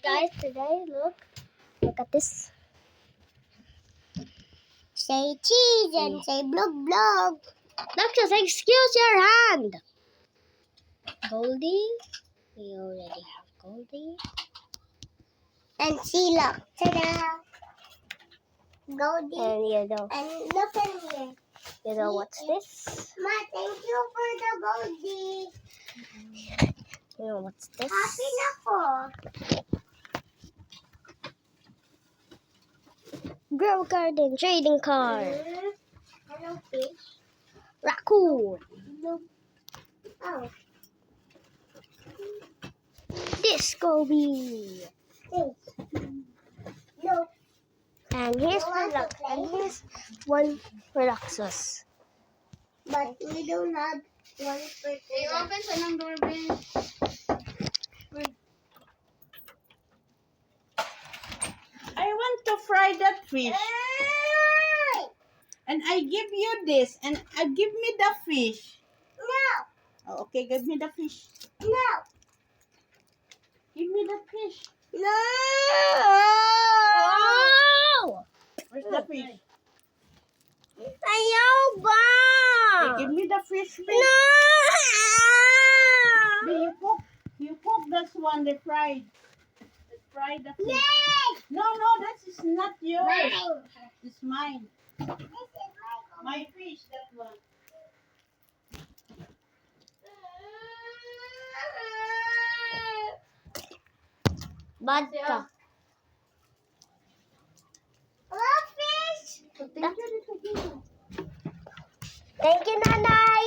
guys, today, look at this. Say cheese and say blub blub. Doctor, excuse your hand. Goldie, we already have Goldie. And Sheila, ta-da! Goldie. And you know. And look at here. You know what's this? Ma, thank you for the Goldie. You know what's this? Happy na po. Grow Garden trading card. Hello, fish. Raccoon. No. Oh. Disco bee. No. And here's one Relaxus. But we don't have one for today. Open sa ng doorbell. I want to fry that fish. And I give you this. And give me the fish. No. Oh, okay, give me the fish. No. Give me the fish. No. Where's the fish? Ayaw ba? Hey, give me the fish. No. Hey, you cook this one, they fried. They fried the fish. Yay! No, that is not yours. Mine. It's mine. This is mine. My fish, that one. Vodka. Hello, fish. Thank you, Nanay.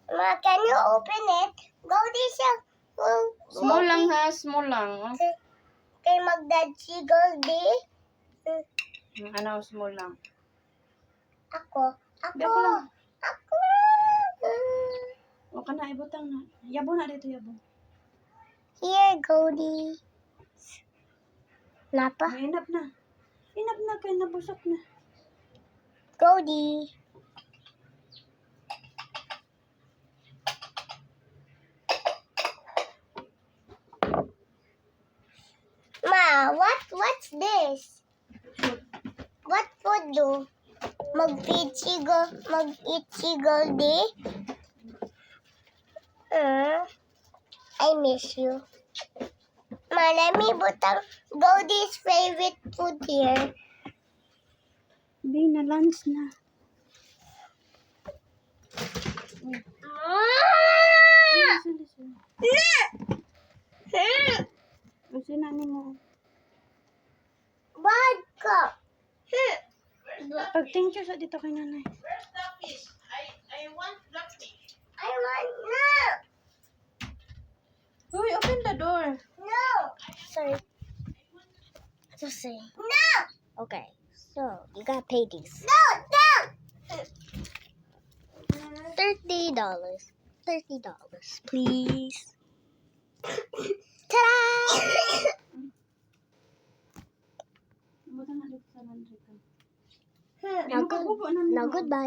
Ma, can you open it? Goldie siya. Small lang ha, small lang. Kay magdad si Goldie. Ano, small lang. Ako. Di ako lang. Ako. O ka na, ibutang na. Yabo na dito, yabo. Here, Goldie. Napa? Inap na. Inap na, kaya nabusok na. Goldie. Ma, what's this? What food do? Mag-eat si Goldie? I miss you. Ma, let me butang Goldie's favorite food here. Hindi na, lunch na. Kasi na mo. Vodka. Pag thank you sa dito kay nanay. Where's the fish? I want the fish. I want no. Uy, open the door. No. Sorry. Just say. No. Okay. So you gotta pay these. No. $30. $30, please. Ta-da! Ibutang na dito sa laundry ka. Now goodbye.